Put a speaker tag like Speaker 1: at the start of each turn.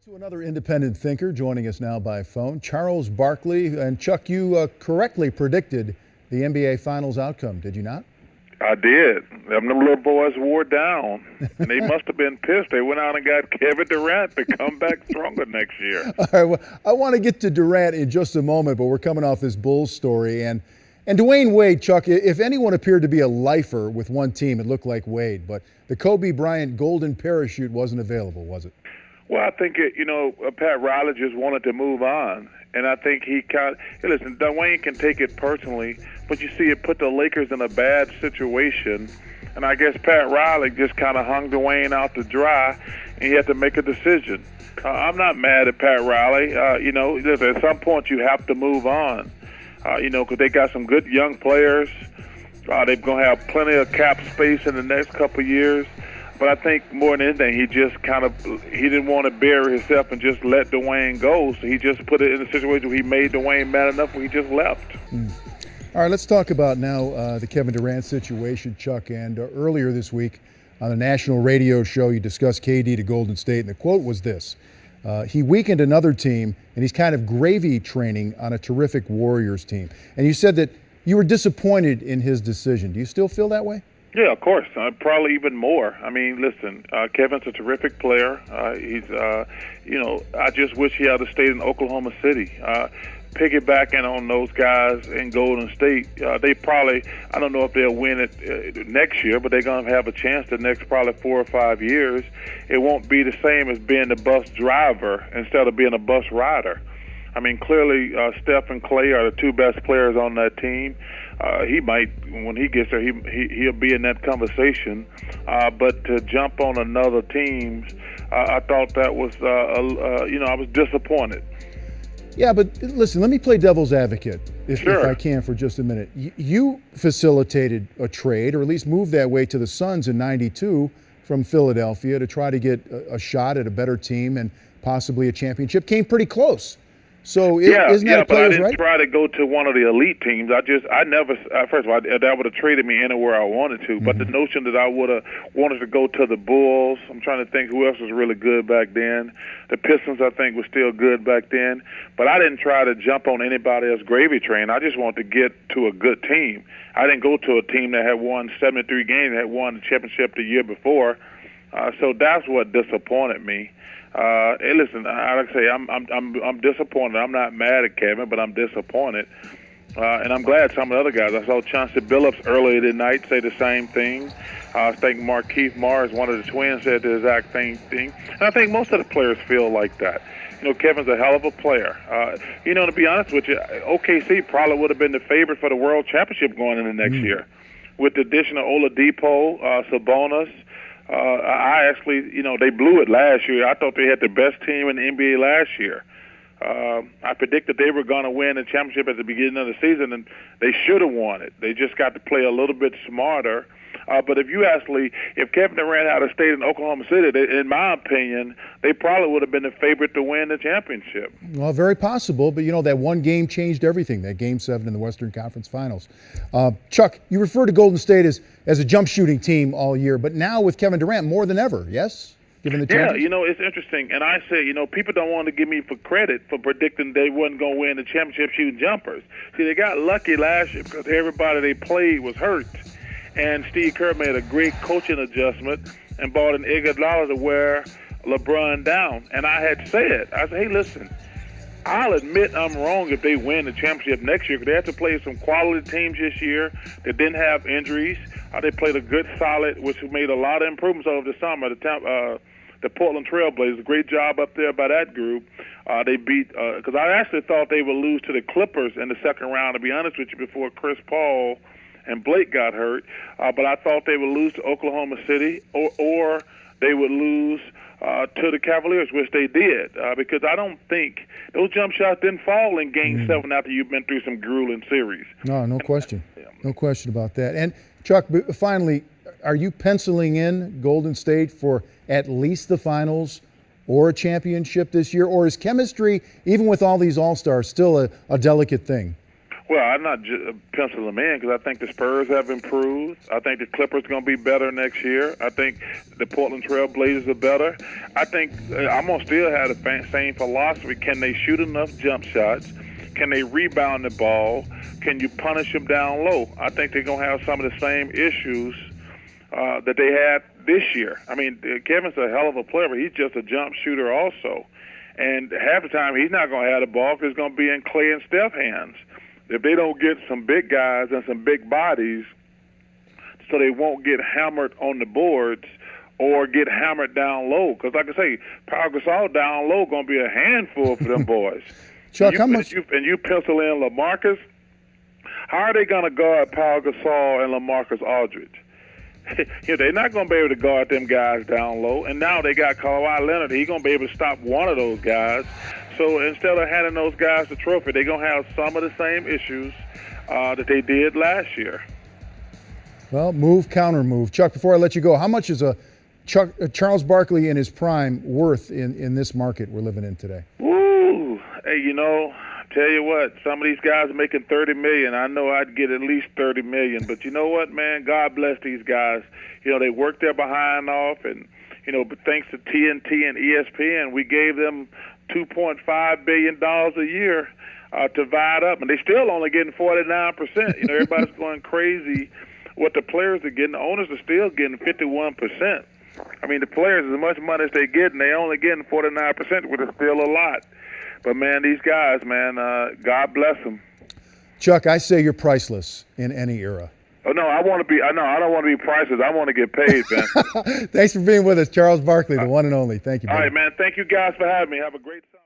Speaker 1: To another independent thinker joining us now by phone, Charles Barkley. And Chuck, you correctly predicted the NBA Finals outcome, did you not?
Speaker 2: I did. Them little boys wore down, and they must have been pissed. They went out and got Kevin Durant to come back stronger next year.
Speaker 1: All right, well, I want to get to Durant in just a moment, but we're coming off this Bulls story. And Dwayne Wade, Chuck, if anyone appeared to be a lifer with one team, it looked like Wade. But the Kobe Bryant golden parachute wasn't available, was it?
Speaker 2: Well, I think, Pat Riley just wanted to move on. And I think listen, Dwayne can take it personally, but you see it put the Lakers in a bad situation. And I guess Pat Riley just kind of hung Dwayne out to dry, and he had to make a decision. I'm not mad at Pat Riley. Listen, at some point you have to move on, because they got some good young players. They're going to have plenty of cap space in the next couple of years. But I think more than anything, he didn't want to bury himself and just let Dwayne go. So he just put it in a situation where he made Dwayne mad enough where he just left.
Speaker 1: All right, let's talk about now the Kevin Durant situation, Chuck. And earlier this week on a national radio show, you discussed KD to Golden State, and the quote was this. He weakened another team, and he's kind of gravy training on a terrific Warriors team. And you said that you were disappointed in his decision. Do you still feel that way?
Speaker 2: Yeah, of course. Probably even more. I mean, listen, Kevin's a terrific player. I just wish he had stayed in Oklahoma City. Piggybacking on those guys in Golden State, they probably, I don't know if they'll win it next year, but they're going to have a chance the next probably 4 or 5 years. It won't be the same as being the bus driver instead of being a bus rider. I mean, clearly, Steph and Clay are the two best players on that team. He might, when he gets there, he'll be in that conversation. But to jump on another team, I thought that was, I was disappointed.
Speaker 1: Yeah, but listen, let me play devil's advocate, if I can, for just a minute. You facilitated a trade, or at least moved that way to the Suns in '92 from Philadelphia to try to get a shot at a better team and possibly a championship. Came pretty close. So isn't that a player's right?
Speaker 2: But I didn't try to go to one of the elite teams. I never. First of all, that would have traded me anywhere I wanted to. But the notion that I would have wanted to go to the Bulls, I'm trying to think who else was really good back then. The Pistons, I think, was still good back then. But I didn't try to jump on anybody else's gravy train. I just wanted to get to a good team. I didn't go to a team that had won 73 games, that had won the championship the year before. So that's what disappointed me. Hey, listen, like I say, I'm disappointed. I'm not mad at Kevin, but I'm disappointed. And I'm glad some of the other guys. I saw Chauncey Billups earlier tonight say the same thing. I think Markieff Morris, one of the twins, said the exact same thing. And I think most of the players feel like that. Kevin's a hell of a player. To be honest with you, OKC probably would have been the favorite for the World Championship going into next year. With the addition of Oladipo, Sabonis, I actually, they blew it last year. I thought they had the best team in the NBA last year. I predicted they were going to win the championship at the beginning of the season, and they should have won it. They just got to play a little bit smarter. But if Kevin Durant had stayed in Oklahoma City, in my opinion, they probably would have been the favorite to win the championship.
Speaker 1: Well, very possible, but that one game changed everything, that Game 7 in the Western Conference Finals. Chuck, you refer to Golden State as a jump shooting team all year, but now with Kevin Durant more than ever, yes? Given the chances?
Speaker 2: Yeah, it's interesting. And I say, people don't want to give me for credit for predicting they wasn't going to win the championship shooting jumpers. See, they got lucky last year because everybody they played was hurt. And Steve Kerr made a great coaching adjustment and bought an Iguodala to wear LeBron down. And I had said, hey, listen, I'll admit I'm wrong if they win the championship next year because they have to play some quality teams this year that didn't have injuries. They played a good, solid, which made a lot of improvements over the summer. The Portland Trail Blazers, great job up there by that group. They beat, because I actually thought they would lose to the Clippers in the second round, to be honest with you, before Chris Paul and Blake got hurt. But I thought they would lose to Oklahoma City or they would lose to the Cavaliers, which they did, because I don't think those jump shots didn't fall in Game 7 after you've been through some grueling series.
Speaker 1: No question. No question about that. And, Chuck, finally, are you penciling in Golden State for at least the finals or a championship this year? Or is chemistry, even with all these all-stars, still a delicate thing?
Speaker 2: Well, I'm not penciling them in because I think the Spurs have improved. I think the Clippers are going to be better next year. I think the Portland Trail Blazers are better. I think I'm going to still have the same philosophy. Can they shoot enough jump shots? Can they rebound the ball? Can you punish them down low? I think they're going to have some of the same issues that they had this year. I mean, Kevin's a hell of a player, but he's just a jump shooter also. And half the time he's not going to have the ball because it's going to be in Clay and Steph hands. If they don't get some big guys and some big bodies so they won't get hammered on the boards or get hammered down low. Because like I say, Pau Gasol down low going to be a handful for them boys.
Speaker 1: Chuck, how much?
Speaker 2: And you pencil in LaMarcus, how are they going to guard Pau Gasol and LaMarcus Aldridge? They're not going to be able to guard them guys down low. And now they got Kawhi Leonard. He's going to be able to stop one of those guys. So instead of handing those guys the trophy, they're going to have some of the same issues that they did last year.
Speaker 1: Well, move, counter move. Chuck, before I let you go, how much is Charles Barkley in his prime worth in this market we're living in today?
Speaker 2: Woo! Hey, tell you what, some of these guys are making $30 million. I know I'd get at least $30 million. But you know what, man? God bless these guys. They worked their behind off, and but thanks to TNT and ESPN, we gave them $2.5 billion a year to divide up, and they still only getting 49%. Everybody's going crazy what the players are getting. The owners are still getting 51%. I mean, the players, as much money as they get, and they only getting 49%, which is still a lot. But, man, these guys, man, God bless them.
Speaker 1: Chuck, I say you're priceless in any era.
Speaker 2: Oh, no, I don't want to be priceless. I want to get paid, man.
Speaker 1: Thanks for being with us, Charles Barkley, the one and only. Thank you, buddy.
Speaker 2: All right, man. Thank you guys for having me. Have a great summer.